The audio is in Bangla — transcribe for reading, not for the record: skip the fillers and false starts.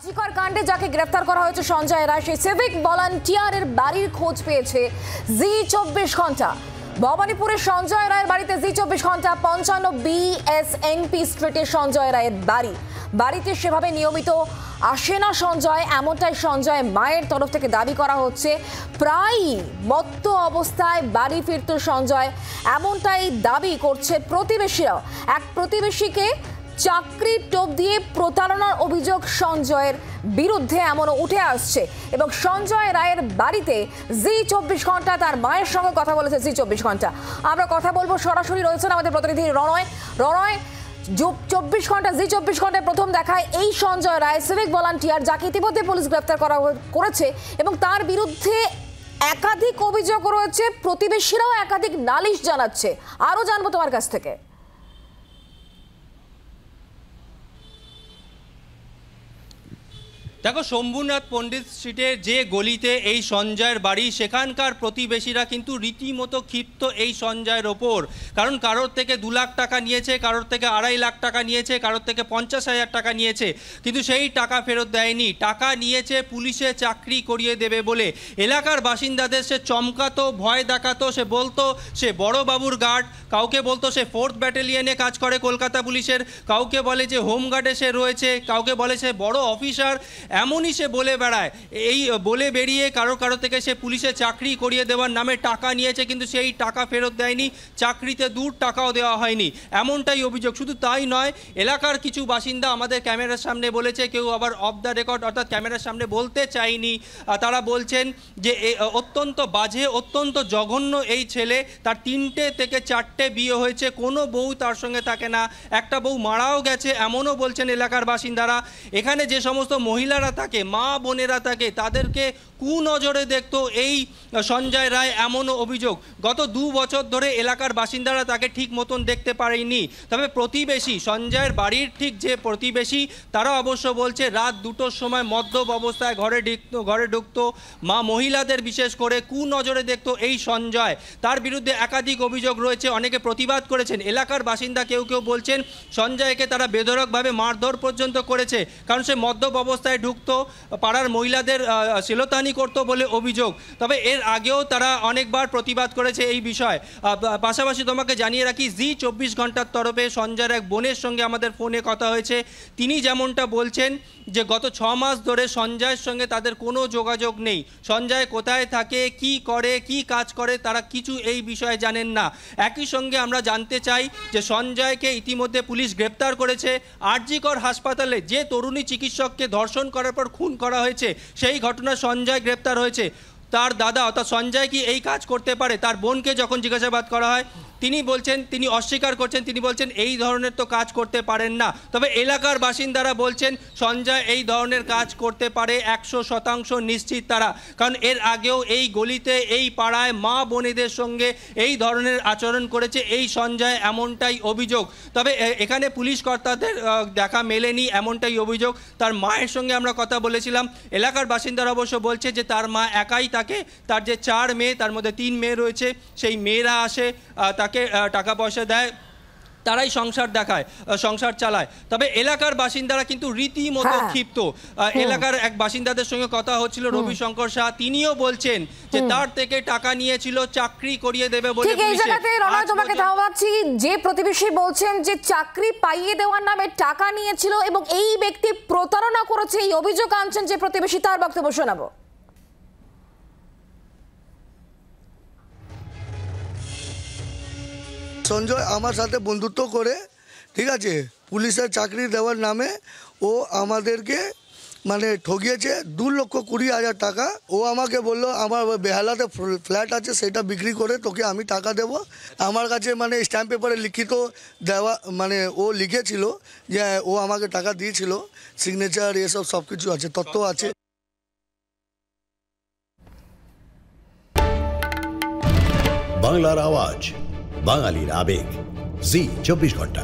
জিকর কাণ্ডে যাকে গ্রেফতার করা হয়েছে সঞ্জয় রায়, সেই সিভিক ভলান্টিয়ারের বাড়ির খোঁজ পেয়েছে জি 24 ঘন্টা। ভবানীপুরের সঞ্জয় রায়ের বাড়িতে জি 24 ঘন্টা 55 BSNP স্ট্রিটে সঞ্জয় রায়ের বাড়িতে সেভাবে নিয়মিত আসে না সঞ্জয়, এমনটাই সঞ্জয় মায়ের তরফ থেকে দাবি করা হচ্ছে। প্রায় মত্ত অবস্থায় বাড়ি ফিরত সঞ্জয়, এমনটাই দাবি করছে প্রতিবেশীরাও। এক প্রতিবেশীকে চাকরির টোপ দিয়ে প্রতারণার অভিযোগ সঞ্জয়ের বিরুদ্ধে এমনও উঠে আসছে এবং সঞ্জয় রায়ের বাড়িতে জি 24 ঘন্টা তার মায়ের সঙ্গে কথা বলেছে জি 24 ঘন্টা। আমরা কথা বলবো, সরাসরি রয়েছেন আমাদের প্রতিনিধি রণয়। 24 ঘন্টা জি 24 ঘন্টায় প্রথম দেখায় এই সঞ্জয় রায় সিভিক ভলান্টিয়ার, যাকে ইতিমধ্যে পুলিশ গ্রেফতার করেছে এবং তার বিরুদ্ধে একাধিক অভিযোগ রয়েছে। প্রতিবেশীরাও একাধিক নালিশ জানাচ্ছে। আরো জানবো তোমার কাছ থেকে। দেখো, শম্ভুনাথ পণ্ডিত স্ট্রিটের যে গলিতে এই সঞ্জয়ের বাড়ি, সেখানকার প্রতিবেশীরা কিন্তু রীতিমতো ক্ষিপ্ত এই সঞ্জয়ের ওপর। কারণ কারোর থেকে 2 লাখ টাকা নিয়েছে, কারোর থেকে 2.5 লাখ টাকা নিয়েছে, কারোর থেকে 50,000 টাকা নিয়েছে, কিন্তু সেই টাকা ফেরত দেয়নি। টাকা নিয়েছে পুলিশে চাকরি করিয়ে দেবে বলে। এলাকার বাসিন্দাদের সে চমকাতো, ভয় দেখাতো। সে বলতো সে বড় বাবুর গার্ড, কাউকে বলতো সে 4th ব্যাটালিয়নে কাজ করে কলকাতা পুলিশের, কাউকে বলে যে হোমগার্ডে সে রয়েছে, কাউকে বলে সে বড় অফিসার। এমনই সে বলে বেড়ায়। এই বলে বেরিয়ে কারো থেকে সে পুলিশে চাকরি করিয়ে দেওয়ার নামে টাকা নিয়েছে, কিন্তু সেই টাকা ফেরত দেয়নি। চাকরিতে 2 টাকাও দেওয়া হয়নি, এমনটাই অভিযোগ। শুধু তাই নয়, এলাকার কিছু বাসিন্দা আমাদের ক্যামেরার সামনে বলেছে, কেউ আবার অফ দ্য রেকর্ড অর্থাৎ ক্যামেরার সামনে বলতে চাইনি। তারা বলছেন যে অত্যন্ত বাজে, অত্যন্ত জঘন্য এই ছেলে। তার 3টে থেকে 4টে বিয়ে হয়েছে, কোনো বউ তার সঙ্গে থাকে না, একটা বউ মারাও গেছে, এমনও বলছেন এলাকার বাসিন্দারা। এখানে যে সমস্ত মহিলারা থাকে, মা বোনেরা থাকে, তাদেরকে কুনজরে দেখতো এই সঞ্জয় রায়, এমনও অভিযোগ। গত 2 বছর ধরে এলাকার বাসিন্দারা তাকে ঠিক মতন দেখতে পারেনি। তবে প্রতিবেশী, সঞ্জয়ের বাড়ির ঠিক যে প্রতিবেশী, তারা অবশ্য বলছে রাত 2টোর সময় মদ্যপ অবস্থায় ঘরে ঢুকতো, মহিলাদের বিশেষ করে কুনজরে দেখতো এই সঞ্জয়। তার বিরুদ্ধে একাধিক অভিযোগ রয়েছে, অনেকে প্রতিবাদ করেছেন। এলাকার বাসিন্দা কেউ বলছেন সঞ্জয়কে তারা বেধড়কভাবে মারধর পর্যন্ত করেছে, কারণ সে মদ্যপ অবস্থায় ঢুকতো, পাড়ার মহিলাদের শ্লীলতাহানি করতো বলে অভিযোগ। তবে এর আগেও তারা অনেকবার প্রতিবাদ করেছে এই বিষয়। পাশাপাশি তোমাকে জানিয়ে রাখি, জি 24 ঘন্টার তরফে সঞ্জয়ের এক বোনের সঙ্গে আমাদের ফোনে কথা হয়েছে। তিনি যেমনটা বলছেন যে গত 6 মাস ধরে সঞ্জয়ের সঙ্গে তাদের কোনো যোগাযোগ নেই। সঞ্জয় কোথায় থাকে, কি করে, কি কাজ করে, তারা কিছু এই বিষয়ে জানেন না। একই সঙ্গে আমরা জানতে চাই যে সঞ্জয়কে ইতিমধ্যে পুলিশ গ্রেপ্তার করেছে। আরজিকর হাসপাতালে যে তরুণী চিকিৎসককে ধর্ষণ করার পর খুন করা হয়েছে, সেই ঘটনা সঞ্জয় গ্রেপ্তার হয়েছে। তার দাদা অর্থাৎ সঞ্জয় কি এই কাজ করতে পারে? তার বোনকে যখন জিজ্ঞাসাবাদ করা হয়, তিনি অস্বীকার করছেন। তিনি বলছেন এই ধরনের তো কাজ করতে পারেন না। তবে এলাকার বাসিন্দারা বলছেন সঞ্জয় এই ধরনের কাজ করতে পারে, 100% নিশ্চিত তারা। কারণ এর আগেও এই গলিতে, এই পাড়ায় মা বোনেদের সঙ্গে এই ধরনের আচরণ করেছে এই সঞ্জয়, এমনটাই অভিযোগ। তবে এখানে পুলিশ কর্তাদের দেখা মেলেনি, এমনটাই অভিযোগ। তার মায়ের সঙ্গে আমরা কথা বলেছিলাম। এলাকার বাসিন্দারা অবশ্য বলছে যে তার মা একাই থাকে। তার যে 4 মেয়ে, তার মধ্যে 3 মেয়ে রয়েছে। সেই মেয়েরা আসে, তাকে টাকা পয়সা দেয়, তারাই সংসার চালায়। তবে এলাকার বাসিন্দারা কিন্তু রীতিমতো ক্ষিপ্ত। এলাকার এক বাসিন্দাদের সঙ্গে কথা হচ্ছিল, রবি শঙ্কর শাহ, তিনিও বলছেন যে তার থেকে টাকা নিয়েছিল চাকরি করিয়ে দেবে বলে। ঠিক এই জায়গাতে রণয় তোমাকে ধাওয়াচ্ছি, যে প্রতিবেশী বলছেন যে চাকরি পাইয়ে দেওয়ার নামে টাকা নিয়েছিল এবং এই ব্যক্তি প্রতারণা করেছে, এই অভিযোগ আনছেন যে প্রতিবেশী, তার বক্তব্য শোনাবো। সঞ্জয় আমার সাথে বন্ধুত্ব করে, ঠিক আছে, পুলিশের চাকরি দেওয়ার নামে ও আমাদেরকে ঠকিয়েছে 2,20,000 টাকা। ও আমাকে বললো আমার বেহালাতে ফ্ল্যাট আছে, সেটা বিক্রি করে তোকে আমি টাকা দেব। আমার কাছে স্ট্যাম্প পেপারে লিখিত দেওয়া, ও লিখেছিল যে ও আমাকে টাকা দিয়েছিল, সিগনেচার এসব সব কিছু আছে, তথ্য আছে। বাংলার আওয়াজ, বাঙালির আবেগ, জি 24 ঘন্টা।